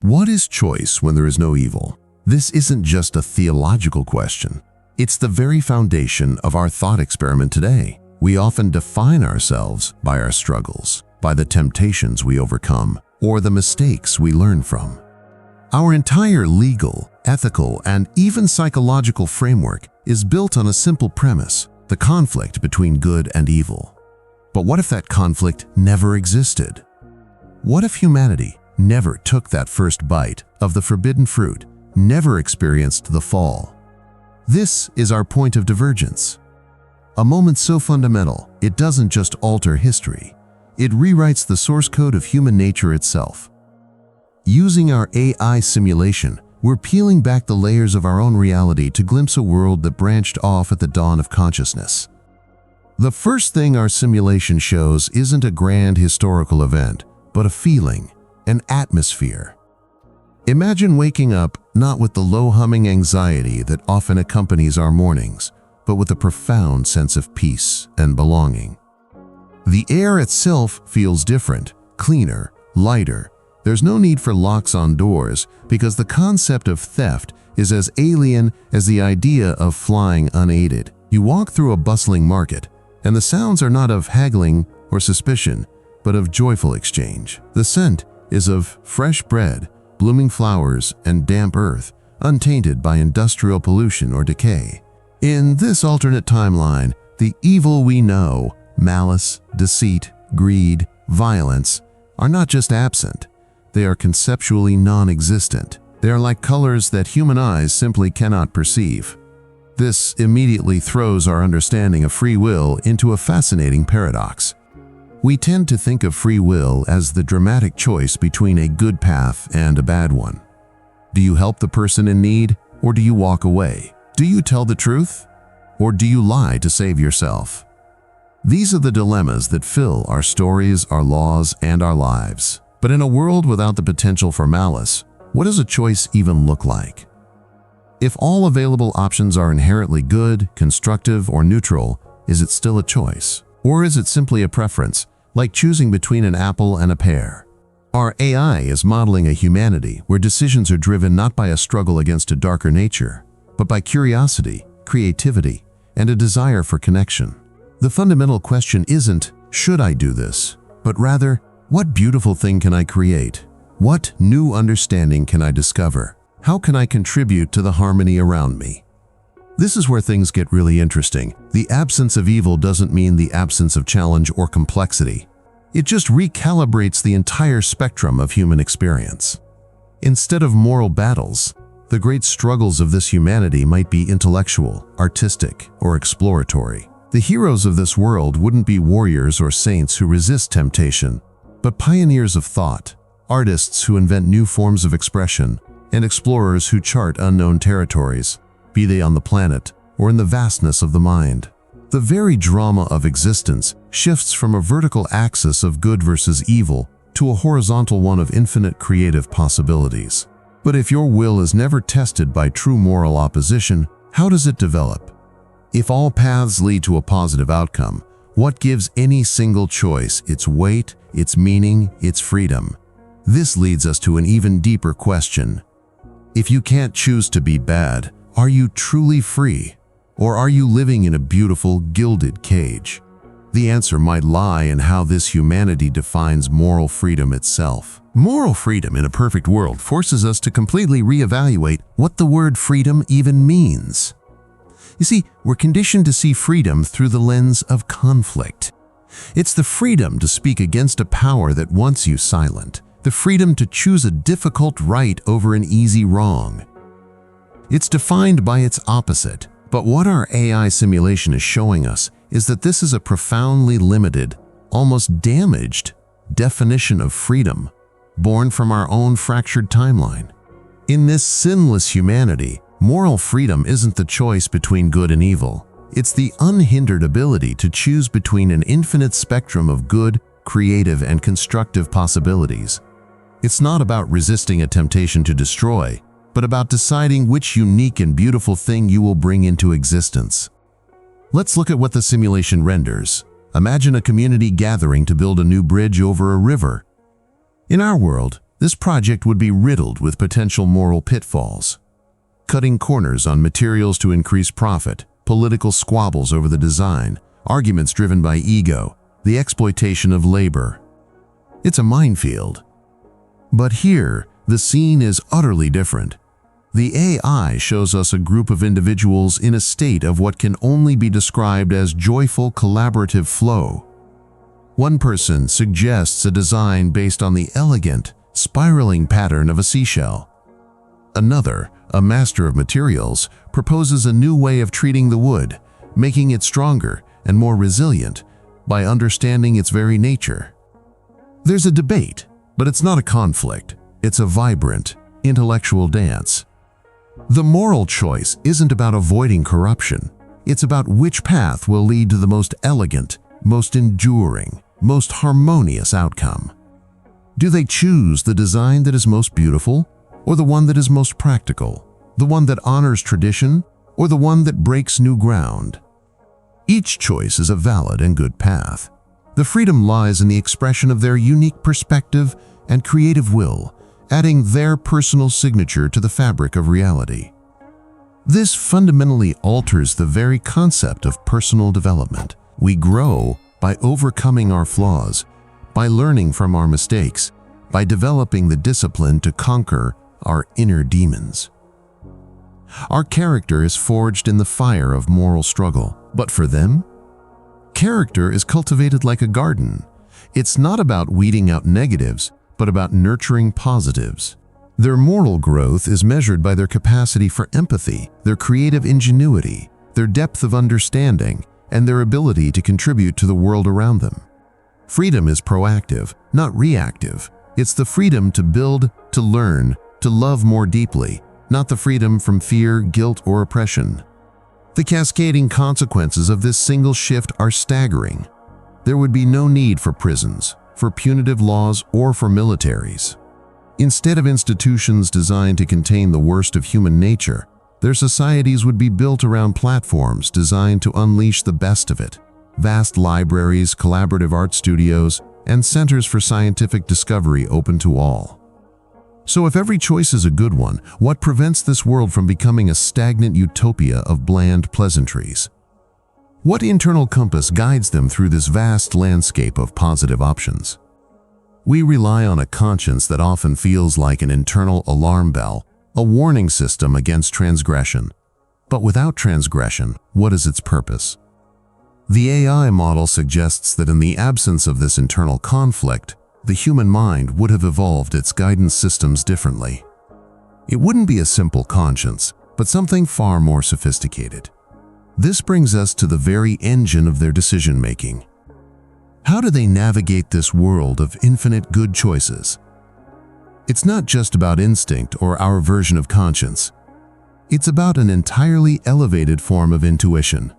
What is choice when there is no evil? This isn't just a theological question. It's the very foundation of our thought experiment today. We often define ourselves by our struggles, by the temptations we overcome, or the mistakes we learn from. Our entire legal, ethical, and even psychological framework is built on a simple premise: the conflict between good and evil. But what if that conflict never existed? What if humanity never took that first bite of the forbidden fruit, never experienced the fall? This is our point of divergence. A moment so fundamental, it doesn't just alter history, it rewrites the source code of human nature itself. Using our AI simulation, we're peeling back the layers of our own reality to glimpse a world that branched off at the dawn of consciousness. The first thing our simulation shows isn't a grand historical event, but a feeling, an atmosphere. Imagine waking up not with the low-humming anxiety that often accompanies our mornings, but with a profound sense of peace and belonging. The air itself feels different, cleaner, lighter. There's no need for locks on doors because the concept of theft is as alien as the idea of flying unaided. You walk through a bustling market, and the sounds are not of haggling or suspicion, but of joyful exchange. The scent is of fresh bread, blooming flowers, and damp earth, untainted by industrial pollution or decay. In this alternate timeline, the evil we know, malice, deceit, greed, violence, are not just absent. They are conceptually non-existent. They are like colors that human eyes simply cannot perceive. This immediately throws our understanding of free will into a fascinating paradox. We tend to think of free will as the dramatic choice between a good path and a bad one. Do you help the person in need, or do you walk away? Do you tell the truth, or do you lie to save yourself? These are the dilemmas that fill our stories, our laws, and our lives. But in a world without the potential for malice, what does a choice even look like? If all available options are inherently good, constructive, or neutral, is it still a choice? Or is it simply a preference, like choosing between an apple and a pear? Our AI is modeling a humanity where decisions are driven not by a struggle against a darker nature, but by curiosity, creativity, and a desire for connection. The fundamental question isn't, should I do this? But rather, what beautiful thing can I create? What new understanding can I discover? How can I contribute to the harmony around me? This is where things get really interesting. The absence of evil doesn't mean the absence of challenge or complexity. It just recalibrates the entire spectrum of human experience. Instead of moral battles, the great struggles of this humanity might be intellectual, artistic, or exploratory. The heroes of this world wouldn't be warriors or saints who resist temptation, but pioneers of thought, artists who invent new forms of expression, and explorers who chart unknown territories, be they on the planet or in the vastness of the mind. The very drama of existence shifts from a vertical axis of good versus evil to a horizontal one of infinite creative possibilities. But if your will is never tested by true moral opposition, how does it develop? If all paths lead to a positive outcome, what gives any single choice its weight, its meaning, its freedom? This leads us to an even deeper question. If you can't choose to be bad, are you truly free? Or are you living in a beautiful, gilded cage? The answer might lie in how this humanity defines moral freedom itself. Moral freedom in a perfect world forces us to completely reevaluate what the word freedom even means. You see, we're conditioned to see freedom through the lens of conflict. It's the freedom to speak against a power that wants you silent, the freedom to choose a difficult right over an easy wrong. It's defined by its opposite, but what our AI simulation is showing us is that this is a profoundly limited, almost damaged definition of freedom, born from our own fractured timeline. In this sinless humanity, moral freedom isn't the choice between good and evil. It's the unhindered ability to choose between an infinite spectrum of good, creative, and constructive possibilities. It's not about resisting a temptation to destroy, but about deciding which unique and beautiful thing you will bring into existence. Let's look at what the simulation renders. Imagine a community gathering to build a new bridge over a river. In our world, This project would be riddled with potential moral pitfalls. Cutting corners on materials to increase profit, political squabbles over the design, arguments driven by ego, the exploitation of labor. It's a minefield. But here, the scene is utterly different. The AI shows us a group of individuals in a state of what can only be described as joyful collaborative flow. One person suggests a design based on the elegant, spiraling pattern of a seashell. Another, a master of materials, proposes a new way of treating the wood, making it stronger and more resilient by understanding its very nature. There's a debate, but it's not a conflict. It's a vibrant, intellectual dance. The moral choice isn't about avoiding corruption. It's about which path will lead to the most elegant, most enduring, most harmonious outcome. Do they choose the design that is most beautiful, or the one that is most practical, the one that honors tradition, or the one that breaks new ground? Each choice is a valid and good path. The freedom lies in the expression of their unique perspective and creative will, adding their personal signature to the fabric of reality. This fundamentally alters the very concept of personal development. We grow by overcoming our flaws, by learning from our mistakes, by developing the discipline to conquer our inner demons. Our character is forged in the fire of moral struggle, but for them, character is cultivated like a garden. It's not about weeding out negatives, but about nurturing positives. Their moral growth is measured by their capacity for empathy, their creative ingenuity, their depth of understanding, and their ability to contribute to the world around them. Freedom is proactive, not reactive. It's the freedom to build, to learn, to love more deeply, not the freedom from fear, guilt, or oppression. The cascading consequences of this single shift are staggering. There would be no need for prisons, for punitive laws, or for militaries. Instead of institutions designed to contain the worst of human nature, their societies would be built around platforms designed to unleash the best of it. Vast libraries, collaborative art studios, and centers for scientific discovery open to all. So if every choice is a good one, what prevents this world from becoming a stagnant utopia of bland pleasantries? What internal compass guides them through this vast landscape of positive options? We rely on a conscience that often feels like an internal alarm bell, a warning system against transgression. But without transgression, what is its purpose? The AI model suggests that in the absence of this internal conflict, the human mind would have evolved its guidance systems differently. It wouldn't be a simple conscience, but something far more sophisticated. This brings us to the very engine of their decision-making. How do they navigate this world of infinite good choices? It's not just about instinct or our version of conscience. It's about an entirely elevated form of intuition.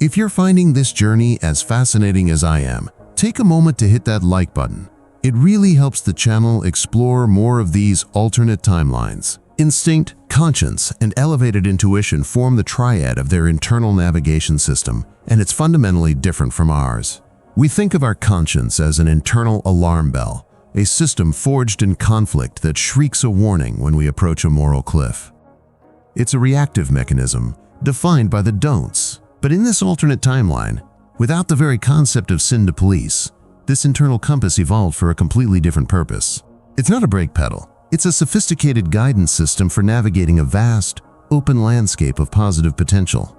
If you're finding this journey as fascinating as I am, take a moment to hit that like button. It really helps the channel explore more of these alternate timelines. Instinct, conscience, and elevated intuition form the triad of their internal navigation system, and it's fundamentally different from ours. We think of our conscience as an internal alarm bell, a system forged in conflict that shrieks a warning when we approach a moral cliff. It's a reactive mechanism, defined by the don'ts. But in this alternate timeline, without the very concept of sin to police, this internal compass evolved for a completely different purpose. It's not a brake pedal. It's a sophisticated guidance system for navigating a vast, open landscape of positive potential.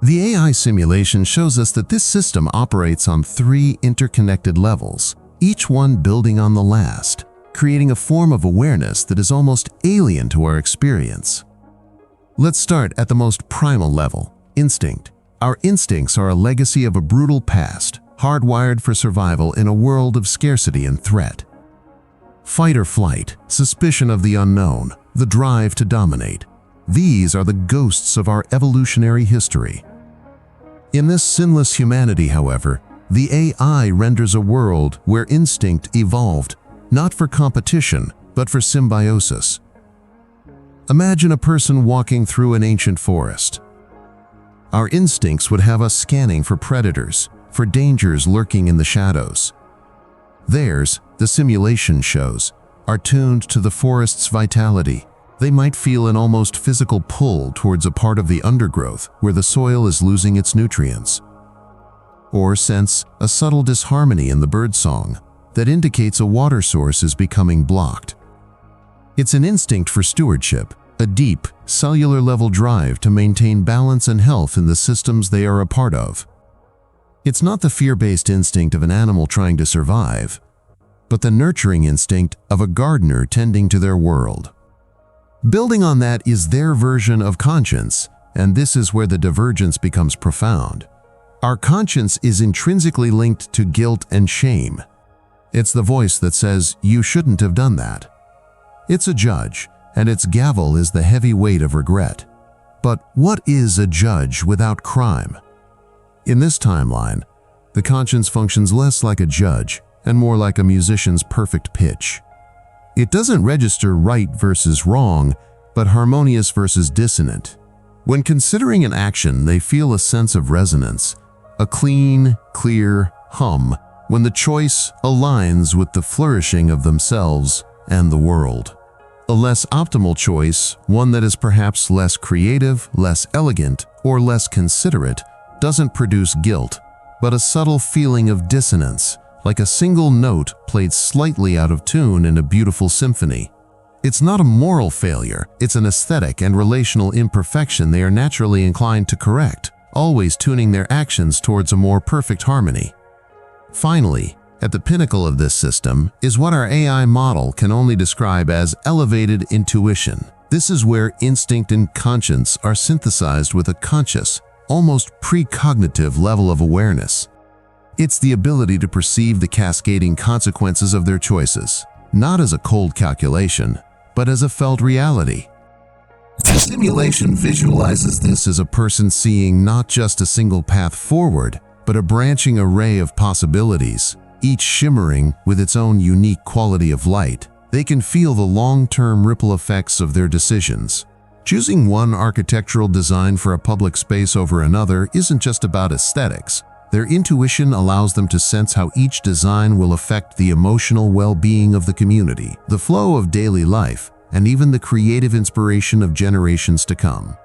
The AI simulation shows us that this system operates on 3 interconnected levels, each one building on the last, creating a form of awareness that is almost alien to our experience. Let's start at the most primal level, instinct. Our instincts are a legacy of a brutal past, hardwired for survival in a world of scarcity and threat. Fight or flight, suspicion of the unknown, the drive to dominate. These are the ghosts of our evolutionary history. In this sinless humanity, however, the AI renders a world where instinct evolved, not for competition, but for symbiosis. Imagine a person walking through an ancient forest. Our instincts would have us scanning for predators, for dangers lurking in the shadows. Theirs, the simulation shows, are tuned to the forest's vitality. They might feel an almost physical pull towards a part of the undergrowth where the soil is losing its nutrients, or sense a subtle disharmony in the birdsong that indicates a water source is becoming blocked. It's an instinct for stewardship, a deep, cellular-level drive to maintain balance and health in the systems they are a part of. It's not the fear-based instinct of an animal trying to survive, but the nurturing instinct of a gardener tending to their world. Building on that is their version of conscience, and this is where the divergence becomes profound. Our conscience is intrinsically linked to guilt and shame. It's the voice that says, "You shouldn't have done that." It's a judge, and its gavel is the heavy weight of regret. But what is a judge without crime? In this timeline, the conscience functions less like a judge and more like a musician's perfect pitch. It doesn't register right versus wrong, but harmonious versus dissonant. When considering an action, they feel a sense of resonance, a clean, clear hum when the choice aligns with the flourishing of themselves and the world. A less optimal choice, one that is perhaps less creative, less elegant, or less considerate, doesn't produce guilt, but a subtle feeling of dissonance, like a single note played slightly out of tune in a beautiful symphony. It's not a moral failure, it's an aesthetic and relational imperfection they are naturally inclined to correct, always tuning their actions towards a more perfect harmony. Finally, at the pinnacle of this system is what our AI model can only describe as elevated intuition. This is where instinct and conscience are synthesized with a conscious, almost precognitive level of awareness. It's the ability to perceive the cascading consequences of their choices, not as a cold calculation, but as a felt reality. The simulation visualizes this as a person seeing not just a single path forward, but a branching array of possibilities, each shimmering with its own unique quality of light. They can feel the long-term ripple effects of their decisions. Choosing one architectural design for a public space over another isn't just about aesthetics. Their intuition allows them to sense how each design will affect the emotional well-being of the community, the flow of daily life, and even the creative inspiration of generations to come.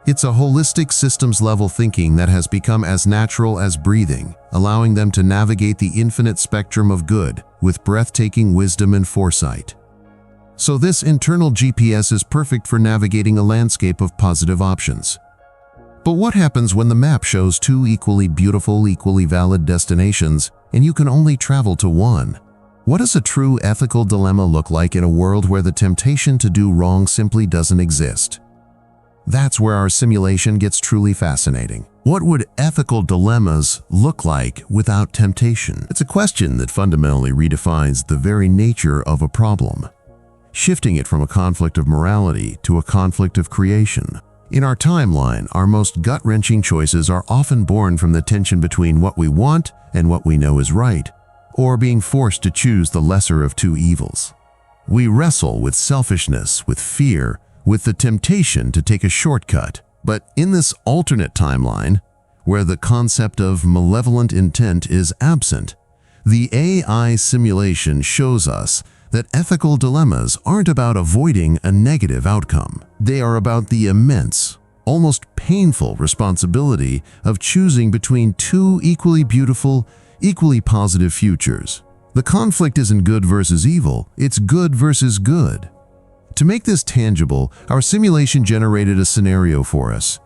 It's a holistic systems-level thinking that has become as natural as breathing, allowing them to navigate the infinite spectrum of good with breathtaking wisdom and foresight. So this internal GPS is perfect for navigating a landscape of positive options. But what happens when the map shows two equally beautiful, equally valid destinations, and you can only travel to one? What does a true ethical dilemma look like in a world where the temptation to do wrong simply doesn't exist? That's where our simulation gets truly fascinating. What would ethical dilemmas look like without temptation? It's a question that fundamentally redefines the very nature of a problem, shifting it from a conflict of morality to a conflict of creation. In our timeline, our most gut-wrenching choices are often born from the tension between what we want and what we know is right, or being forced to choose the lesser of two evils. We wrestle with selfishness, with fear, with the temptation to take a shortcut. But in this alternate timeline, where the concept of malevolent intent is absent, the AI simulation shows us that ethical dilemmas aren't about avoiding a negative outcome. They are about the immense, almost painful responsibility of choosing between two equally beautiful, equally positive futures. The conflict isn't good versus evil, it's good versus good. To make this tangible, our simulation generated a scenario for us.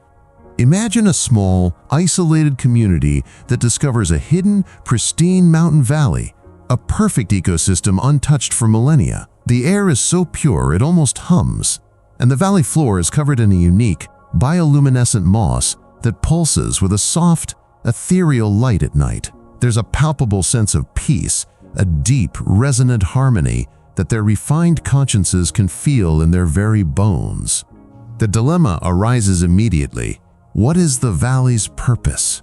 Imagine a small, isolated community that discovers a hidden, pristine mountain valley, a perfect ecosystem untouched for millennia. The air is so pure it almost hums, and the valley floor is covered in a unique, bioluminescent moss that pulses with a soft, ethereal light at night. There's a palpable sense of peace, a deep, resonant harmony that their refined consciences can feel in their very bones. The dilemma arises immediately. What is the valley's purpose?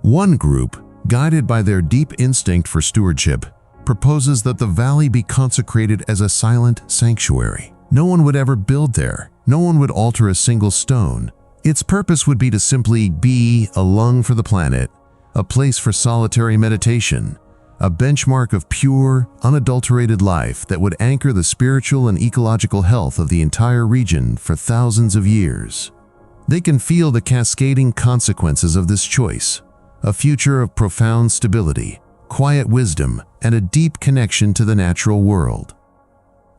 One group, guided by their deep instinct for stewardship, proposes that the valley be consecrated as a silent sanctuary. No one would ever build there. No one would alter a single stone. Its purpose would be to simply be a lung for the planet, a place for solitary meditation, a benchmark of pure, unadulterated life that would anchor the spiritual and ecological health of the entire region for thousands of years. They can feel the cascading consequences of this choice, a future of profound stability, quiet wisdom, and a deep connection to the natural world.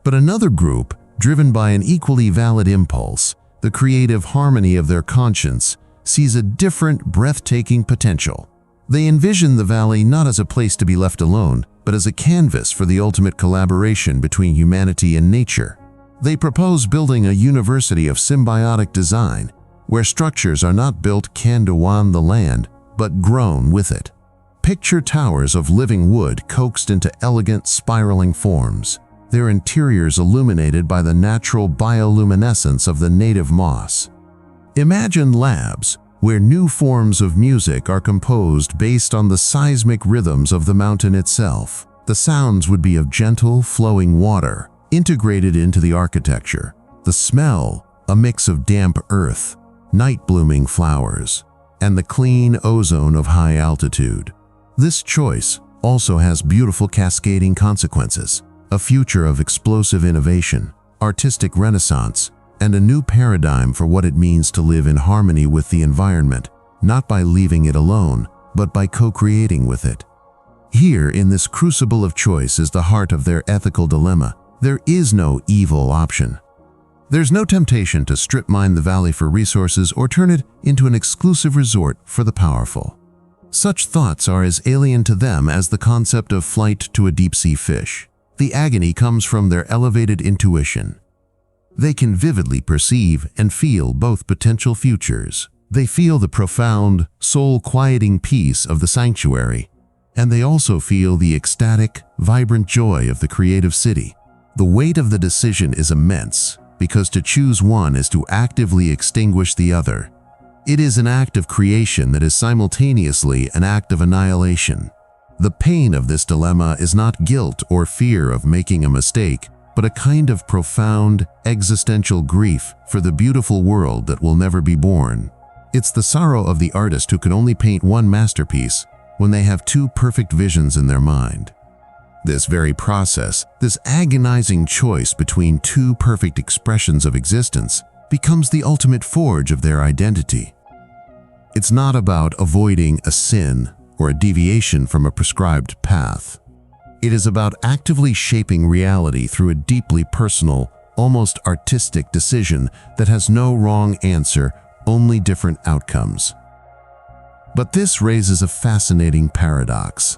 But another group, driven by an equally valid impulse, the creative harmony of their conscience, sees a different, breathtaking potential. They envision the valley not as a place to be left alone, but as a canvas for the ultimate collaboration between humanity and nature. They propose building a university of symbiotic design, where structures are not built on the land, but grown with it. Picture towers of living wood coaxed into elegant, spiraling forms, their interiors illuminated by the natural bioluminescence of the native moss. Imagine labs where new forms of music are composed based on the seismic rhythms of the mountain itself. The sounds would be of gentle, flowing water, integrated into the architecture. The smell, a mix of damp earth, night-blooming flowers, and the clean ozone of high altitude. This choice also has beautiful cascading consequences, a future of explosive innovation, artistic renaissance, and a new paradigm for what it means to live in harmony with the environment, not by leaving it alone, but by co-creating with it. Here, in this crucible of choice, is the heart of their ethical dilemma. There is no evil option. There's no temptation to strip mine the valley for resources or turn it into an exclusive resort for the powerful. Such thoughts are as alien to them as the concept of flight to a deep-sea fish. The agony comes from their elevated intuition. They can vividly perceive and feel both potential futures. They feel the profound, soul-quieting peace of the sanctuary, and they also feel the ecstatic, vibrant joy of the creative city. The weight of the decision is immense, because to choose one is to actively extinguish the other. It is an act of creation that is simultaneously an act of annihilation. The pain of this dilemma is not guilt or fear of making a mistake, but a kind of profound, existential grief for the beautiful world that will never be born. It's the sorrow of the artist who can only paint one masterpiece when they have two perfect visions in their mind. This very process, this agonizing choice between two perfect expressions of existence, becomes the ultimate forge of their identity. It's not about avoiding a sin or a deviation from a prescribed path. It is about actively shaping reality through a deeply personal, almost artistic decision that has no wrong answer, only different outcomes. But this raises a fascinating paradox.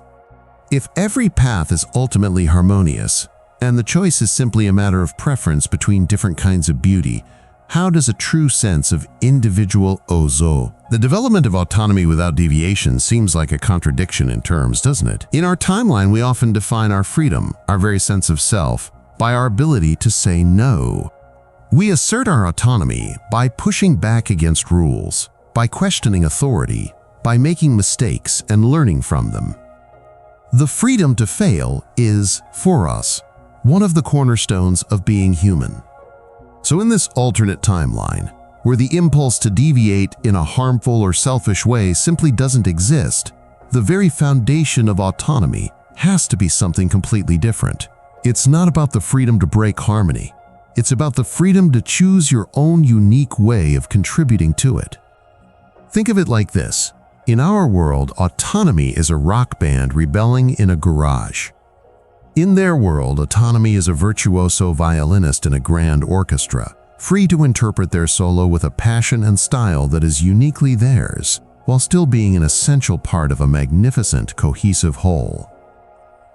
If every path is ultimately harmonious, and the choice is simply a matter of preference between different kinds of beauty, how does a true sense of individual ozo? The development of autonomy without deviation seems like a contradiction in terms, doesn't it? In our timeline, we often define our freedom, our very sense of self, by our ability to say no. We assert our autonomy by pushing back against rules, by questioning authority, by making mistakes and learning from them. The freedom to fail is, for us, one of the cornerstones of being human. So in this alternate timeline, where the impulse to deviate in a harmful or selfish way simply doesn't exist, the very foundation of autonomy has to be something completely different. It's not about the freedom to break harmony. It's about the freedom to choose your own unique way of contributing to it. Think of it like this. In our world, autonomy is a rock band rebelling in a garage. In their world, autonomy is a virtuoso violinist in a grand orchestra, free to interpret their solo with a passion and style that is uniquely theirs, while still being an essential part of a magnificent, cohesive whole.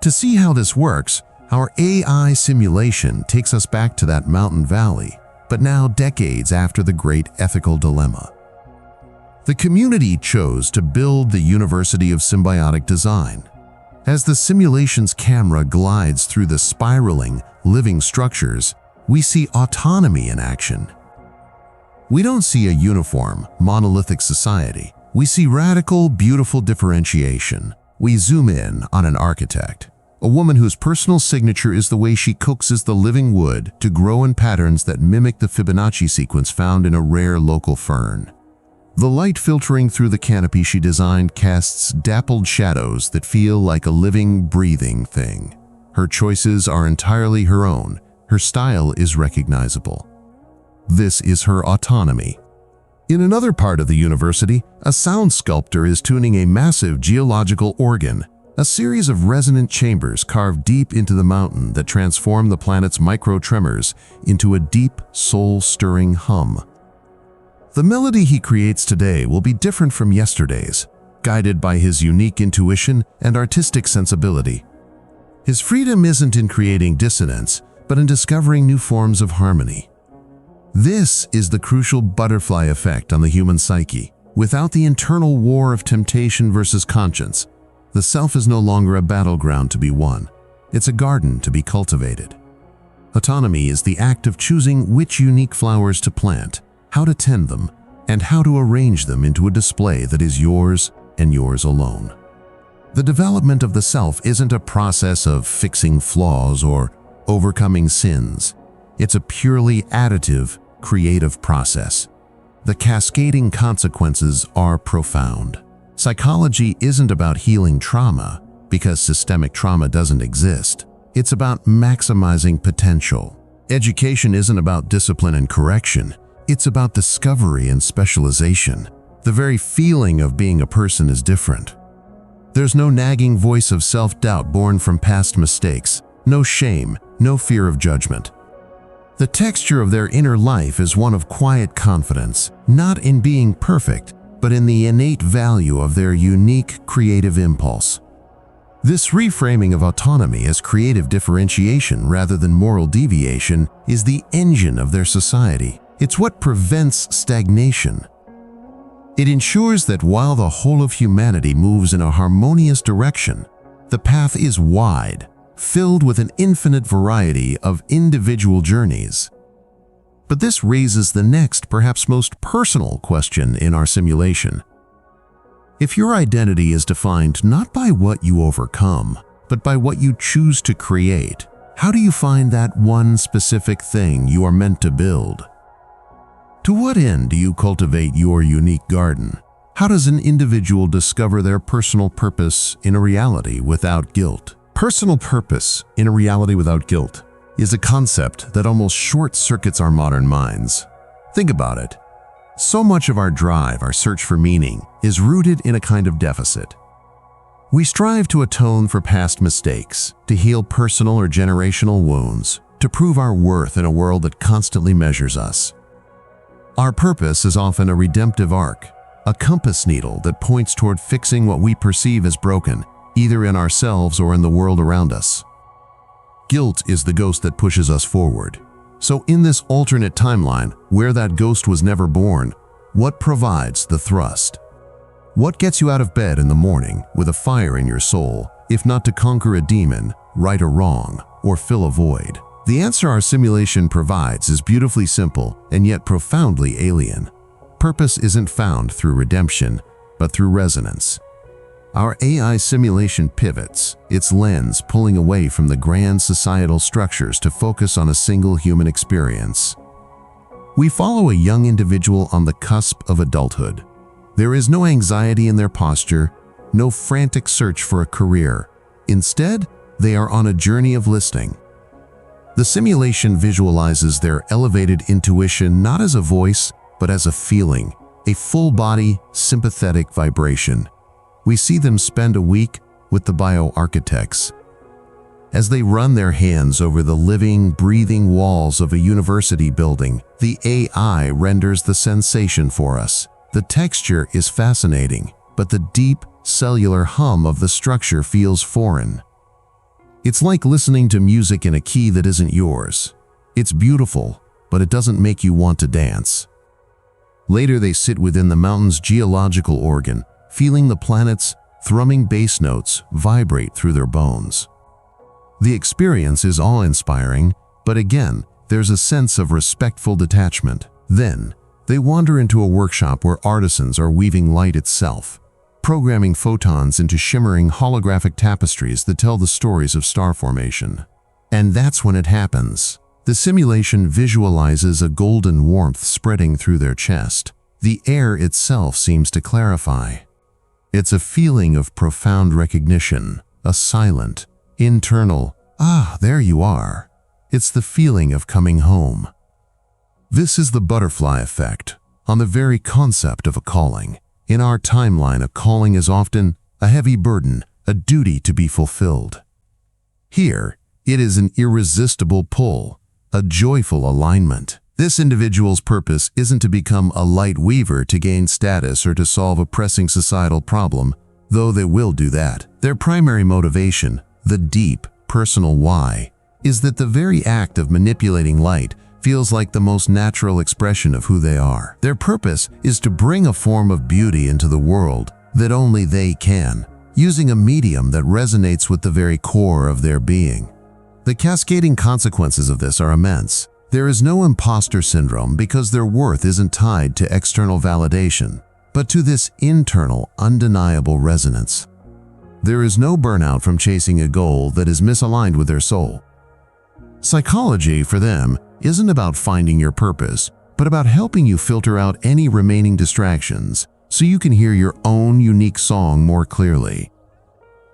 To see how this works, our AI simulation takes us back to that mountain valley, but now decades after the great ethical dilemma. The community chose to build the University of Symbiotic Design. As the simulation's camera glides through the spiraling, living structures, we see autonomy in action. We don't see a uniform, monolithic society. We see radical, beautiful differentiation. We zoom in on an architect, a woman whose personal signature is the way she coaxes the living wood to grow in patterns that mimic the Fibonacci sequence found in a rare local fern. The light filtering through the canopy she designed casts dappled shadows that feel like a living, breathing thing. Her choices are entirely her own. Her style is recognizable. This is her autonomy. In another part of the university, a sound sculptor is tuning a massive geological organ, a series of resonant chambers carved deep into the mountain that transform the planet's micro-tremors into a deep, soul-stirring hum. The melody he creates today will be different from yesterday's, guided by his unique intuition and artistic sensibility. His freedom isn't in creating dissonance, but in discovering new forms of harmony. This is the crucial butterfly effect on the human psyche. Without the internal war of temptation versus conscience, the self is no longer a battleground to be won. It's a garden to be cultivated. Autonomy is the act of choosing which unique flowers to plant, how to tend them, and how to arrange them into a display that is yours and yours alone. The development of the self isn't a process of fixing flaws or overcoming sins. It's a purely additive, creative process. The cascading consequences are profound. Psychology isn't about healing trauma, because systemic trauma doesn't exist. It's about maximizing potential. Education isn't about discipline and correction. It's about discovery and specialization. The very feeling of being a person is different. There's no nagging voice of self-doubt born from past mistakes, no shame, no fear of judgment. The texture of their inner life is one of quiet confidence, not in being perfect, but in the innate value of their unique creative impulse. This reframing of autonomy as creative differentiation rather than moral deviation is the engine of their society. It's what prevents stagnation. It ensures that while the whole of humanity moves in a harmonious direction, the path is wide, filled with an infinite variety of individual journeys. But this raises the next, perhaps most personal question in our simulation. If your identity is defined not by what you overcome, but by what you choose to create, how do you find that one specific thing you are meant to build? To what end do you cultivate your unique garden? How does an individual discover their personal purpose in a reality without guilt? Personal purpose in a reality without guilt is a concept that almost short-circuits our modern minds. Think about it. So much of our drive, our search for meaning, is rooted in a kind of deficit. We strive to atone for past mistakes, to heal personal or generational wounds, to prove our worth in a world that constantly measures us. Our purpose is often a redemptive arc, a compass needle that points toward fixing what we perceive as broken, either in ourselves or in the world around us. Guilt is the ghost that pushes us forward. So in this alternate timeline, where that ghost was never born, what provides the thrust? What gets you out of bed in the morning with a fire in your soul, if not to conquer a demon, right or wrong, or fill a void? The answer our simulation provides is beautifully simple and yet profoundly alien. Purpose isn't found through redemption, but through resonance. Our AI simulation pivots, its lens pulling away from the grand societal structures to focus on a single human experience. We follow a young individual on the cusp of adulthood. There is no anxiety in their posture, no frantic search for a career. Instead, they are on a journey of listening. The simulation visualizes their elevated intuition not as a voice, but as a feeling, a full-body, sympathetic vibration. We see them spend a week with the bioarchitects. As they run their hands over the living, breathing walls of a university building, the AI renders the sensation for us. The texture is fascinating, but the deep, cellular hum of the structure feels foreign. It's like listening to music in a key that isn't yours. It's beautiful, but it doesn't make you want to dance. Later they sit within the mountain's geological organ, feeling the planet's thrumming bass notes vibrate through their bones. The experience is awe-inspiring, but again, there's a sense of respectful detachment. Then, they wander into a workshop where artisans are weaving light itself, programming photons into shimmering holographic tapestries that tell the stories of star formation. And that's when it happens. The simulation visualizes a golden warmth spreading through their chest. The air itself seems to clarify. It's a feeling of profound recognition, a silent, internal, "Ah, there you are." It's the feeling of coming home. This is the butterfly effect, on the very concept of a calling. In our timeline, a calling is often a heavy burden, a duty to be fulfilled. Here, it is an irresistible pull, a joyful alignment. This individual's purpose isn't to become a light weaver to gain status or to solve a pressing societal problem, though they will do that. Their primary motivation, the deep, personal why, is that the very act of manipulating light feels like the most natural expression of who they are. Their purpose is to bring a form of beauty into the world that only they can, using a medium that resonates with the very core of their being. The cascading consequences of this are immense. There is no imposter syndrome because their worth isn't tied to external validation, but to this internal, undeniable resonance. There is no burnout from chasing a goal that is misaligned with their soul. Psychology, for them, isn't about finding your purpose, but about helping you filter out any remaining distractions so you can hear your own unique song more clearly.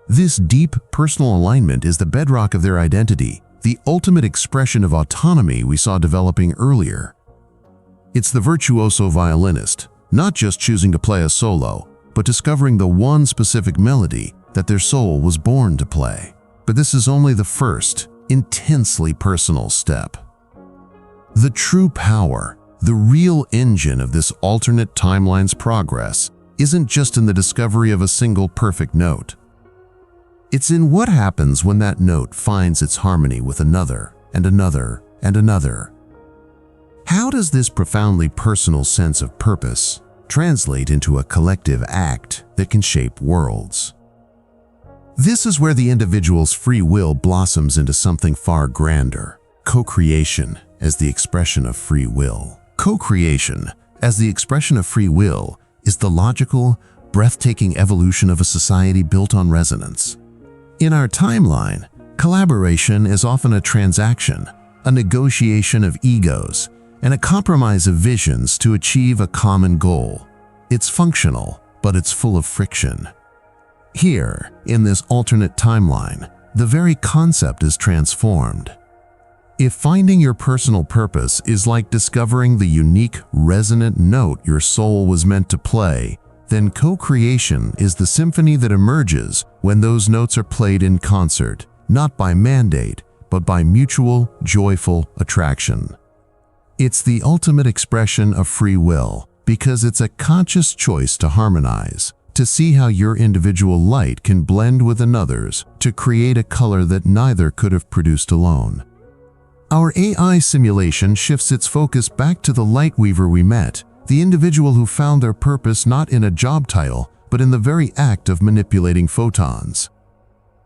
This deep personal alignment is the bedrock of their identity, the ultimate expression of autonomy we saw developing earlier. It's the virtuoso violinist, not just choosing to play a solo, but discovering the one specific melody that their soul was born to play. But this is only the first, intensely personal step. The true power, the real engine of this alternate timeline's progress, isn't just in the discovery of a single perfect note. It's in what happens when that note finds its harmony with another, and another, and another. How does this profoundly personal sense of purpose translate into a collective act that can shape worlds? This is where the individual's free will blossoms into something far grander: co-creation as the expression of free will. Co-creation as the expression of free will is the logical, breathtaking evolution of a society built on resonance. In our timeline, collaboration is often a transaction, a negotiation of egos, and a compromise of visions to achieve a common goal. It's functional, but it's full of friction. Here, in this alternate timeline, the very concept is transformed. If finding your personal purpose is like discovering the unique, resonant note your soul was meant to play, then co-creation is the symphony that emerges when those notes are played in concert, not by mandate, but by mutual, joyful attraction. It's the ultimate expression of free will because it's a conscious choice to harmonize, to see how your individual light can blend with another's to create a color that neither could have produced alone. Our AI simulation shifts its focus back to the light weaver we met, the individual who found their purpose not in a job title, but in the very act of manipulating photons.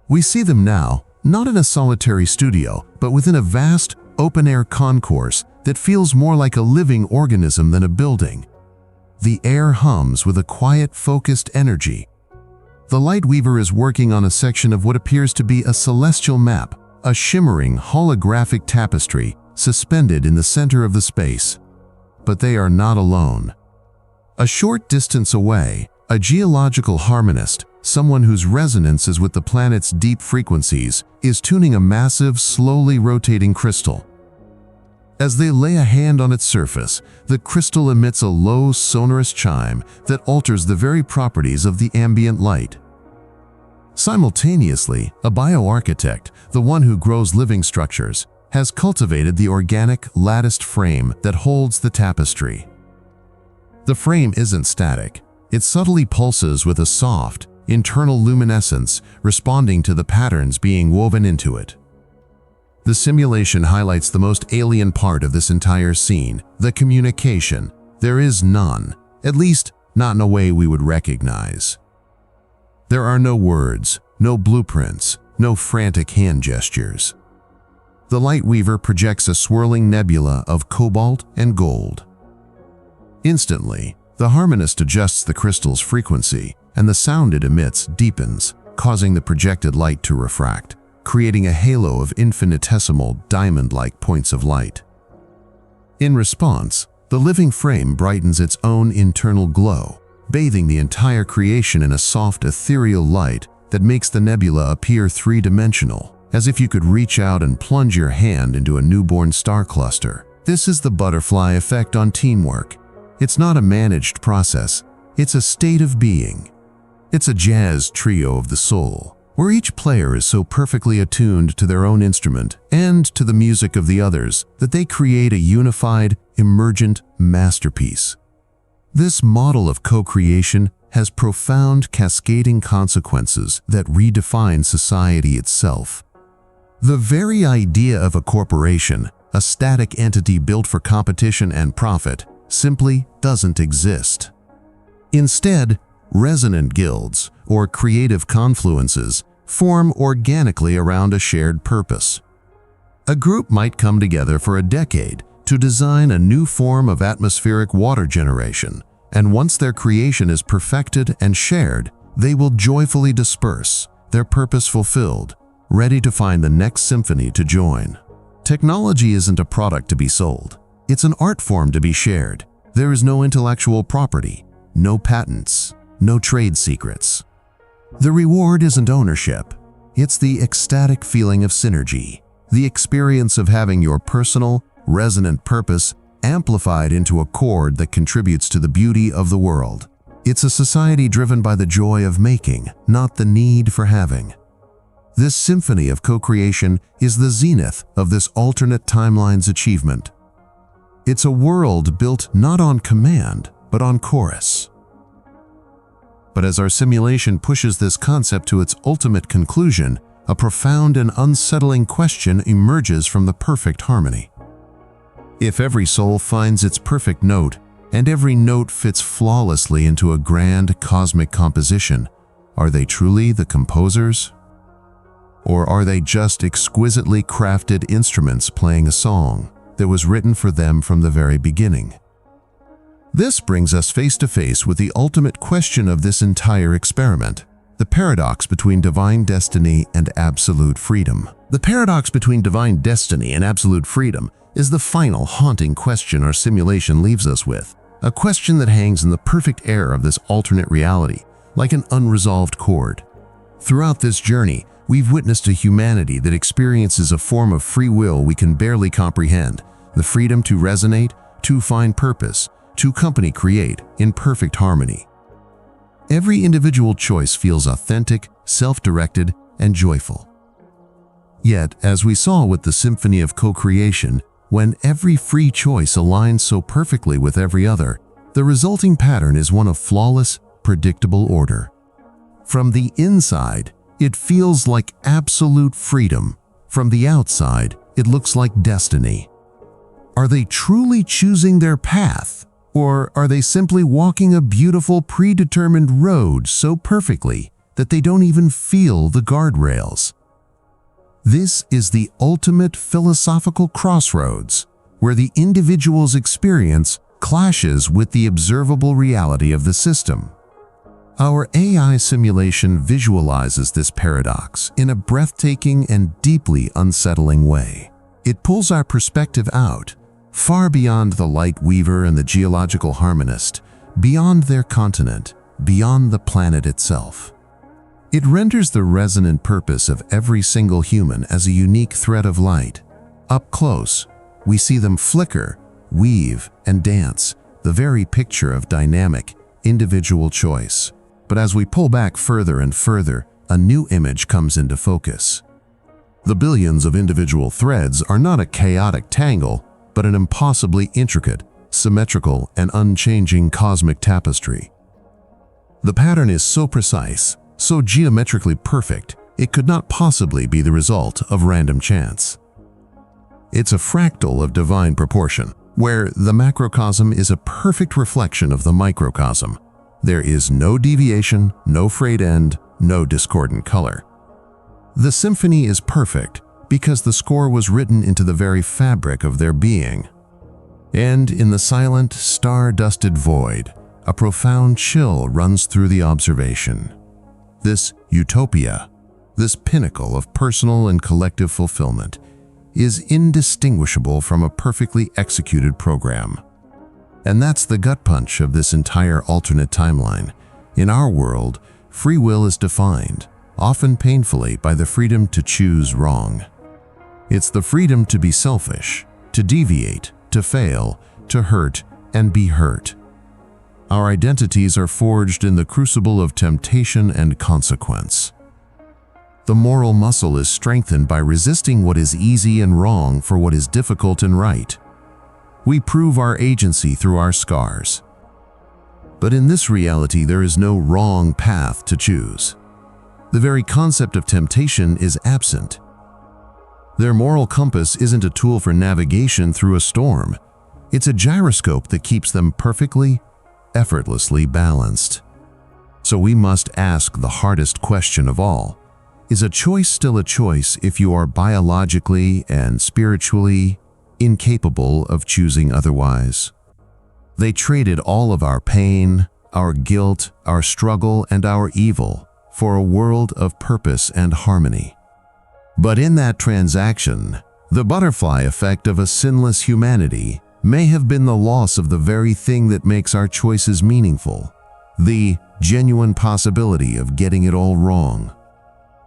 We see them now, not in a solitary studio, but within a vast, open-air concourse that feels more like a living organism than a building. The air hums with a quiet, focused energy. The light weaver is working on a section of what appears to be a celestial map, a shimmering, holographic tapestry suspended in the center of the space. But they are not alone. A short distance away, a geological harmonist, someone whose resonance is with the planet's deep frequencies, is tuning a massive, slowly rotating crystal. As they lay a hand on its surface, the crystal emits a low, sonorous chime that alters the very properties of the ambient light. Simultaneously, a bioarchitect, the one who grows living structures, has cultivated the organic, latticed frame that holds the tapestry. The frame isn't static. It subtly pulses with a soft, internal luminescence responding to the patterns being woven into it. The simulation highlights the most alien part of this entire scene, the communication. There is none, at least not in a way we would recognize. There are no words, no blueprints, no frantic hand gestures. The light weaver projects a swirling nebula of cobalt and gold. Instantly, the harmonist adjusts the crystal's frequency, and the sound it emits deepens, causing the projected light to refract, creating a halo of infinitesimal, diamond-like points of light. In response, The living frame brightens its own internal glow, bathing the entire creation in a soft, ethereal light that makes the nebula appear three-dimensional, as if you could reach out and plunge your hand into a newborn star cluster. This is the butterfly effect on teamwork. It's not a managed process, it's a state of being. It's a jazz trio of the soul, where each player is so perfectly attuned to their own instrument and to the music of the others that they create a unified, emergent masterpiece. This model of co-creation has profound cascading consequences that redefine society itself. The very idea of a corporation, a static entity built for competition and profit, simply doesn't exist. Instead, resonant guilds, or creative confluences, form organically around a shared purpose. A group might come together for a decade to design a new form of atmospheric water generation, and once their creation is perfected and shared, they will joyfully disperse, their purpose fulfilled, ready to find the next symphony to join. Technology isn't a product to be sold. It's an art form to be shared. There is no intellectual property, no patents, no trade secrets. The reward isn't ownership. It's the ecstatic feeling of synergy, the experience of having your personal, resonant purpose amplified into a chord that contributes to the beauty of the world. It's a society driven by the joy of making, not the need for having. This symphony of co-creation is the zenith of this alternate timeline's achievement. It's a world built not on command, but on chorus. But as our simulation pushes this concept to its ultimate conclusion, a profound and unsettling question emerges from the perfect harmony. If every soul finds its perfect note, and every note fits flawlessly into a grand cosmic composition, are they truly the composers? Or are they just exquisitely crafted instruments playing a song that was written for them from the very beginning? This brings us face to face with the ultimate question of this entire experiment, the paradox between divine destiny and absolute freedom. The paradox between divine destiny and absolute freedom is the final haunting question our simulation leaves us with, a question that hangs in the perfect air of this alternate reality, like an unresolved chord. Throughout this journey, we've witnessed a humanity that experiences a form of free will we can barely comprehend, the freedom to resonate, to find purpose, to create in perfect harmony. Every individual choice feels authentic, self-directed, and joyful. Yet, as we saw with the symphony of co-creation, when every free choice aligns so perfectly with every other, the resulting pattern is one of flawless, predictable order. From the inside, it feels like absolute freedom. From the outside, it looks like destiny. Are they truly choosing their path? Or are they simply walking a beautiful predetermined road so perfectly that they don't even feel the guardrails? This is the ultimate philosophical crossroads, where the individual's experience clashes with the observable reality of the system. Our AI simulation visualizes this paradox in a breathtaking and deeply unsettling way. It pulls our perspective out, far beyond the light weaver and the geological harmonist, beyond their continent, beyond the planet itself. It renders the resonant purpose of every single human as a unique thread of light. Up close, we see them flicker, weave, and dance, the very picture of dynamic, individual choice. But as we pull back further and further, a new image comes into focus. The billions of individual threads are not a chaotic tangle, but an impossibly intricate, symmetrical, and unchanging cosmic tapestry. The pattern is so precise, so geometrically perfect, it could not possibly be the result of random chance. It's a fractal of divine proportion, where the macrocosm is a perfect reflection of the microcosm. There is no deviation, no frayed end, no discordant color. The symphony is perfect because the score was written into the very fabric of their being. And in the silent, star-dusted void, a profound chill runs through the observation. This utopia, this pinnacle of personal and collective fulfillment, is indistinguishable from a perfectly executed program. And that's the gut punch of this entire alternate timeline. In our world, free will is defined, often painfully, by the freedom to choose wrong. It's the freedom to be selfish, to deviate, to fail, to hurt, and be hurt. Our identities are forged in the crucible of temptation and consequence. The moral muscle is strengthened by resisting what is easy and wrong for what is difficult and right. We prove our agency through our scars. But in this reality, there is no wrong path to choose. The very concept of temptation is absent. Their moral compass isn't a tool for navigation through a storm. It's a gyroscope that keeps them perfectly, effortlessly balanced. So we must ask the hardest question of all. Is a choice still a choice if you are biologically and spiritually incapable of choosing otherwise? They traded all of our pain, our guilt, our struggle, and our evil for a world of purpose and harmony. But in that transaction, the butterfly effect of a sinless humanity may have been the loss of the very thing that makes our choices meaningful, the genuine possibility of getting it all wrong.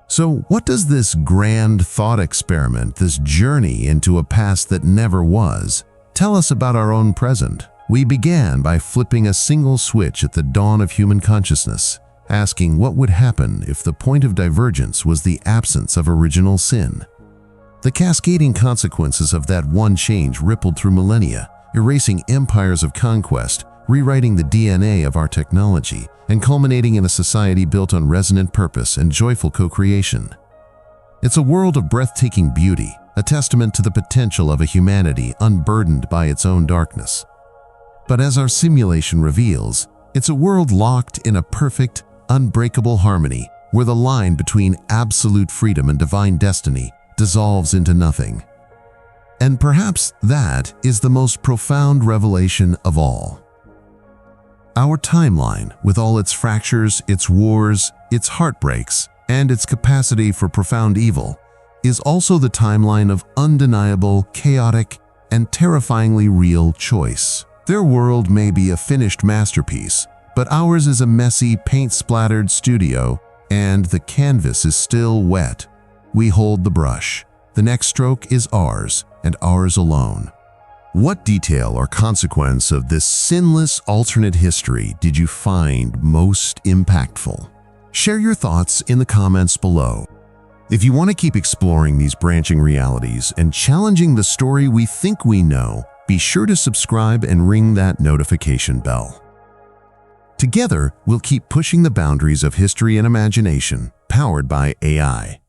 So what does this grand thought experiment, this journey into a past that never was, tell us about our own present? We began by flipping a single switch at the dawn of human consciousness, asking what would happen if the point of divergence was the absence of original sin. The cascading consequences of that one change rippled through millennia, erasing empires of conquest, rewriting the DNA of our technology, and culminating in a society built on resonant purpose and joyful co-creation. It's a world of breathtaking beauty, a testament to the potential of a humanity unburdened by its own darkness. But as our simulation reveals, it's a world locked in a perfect, unbreakable harmony where the line between absolute freedom and divine destiny dissolves into nothing. And perhaps that is the most profound revelation of all. Our timeline, with all its fractures, its wars, its heartbreaks, and its capacity for profound evil, is also the timeline of undeniable, chaotic, and terrifyingly real choice. Their world may be a finished masterpiece, but ours is a messy, paint-splattered studio, and the canvas is still wet. We hold the brush. The next stroke is ours, and ours alone. What detail or consequence of this sinless alternate history did you find most impactful? Share your thoughts in the comments below. If you want to keep exploring these branching realities and challenging the story we think we know, be sure to subscribe and ring that notification bell. Together, we'll keep pushing the boundaries of history and imagination, powered by AI.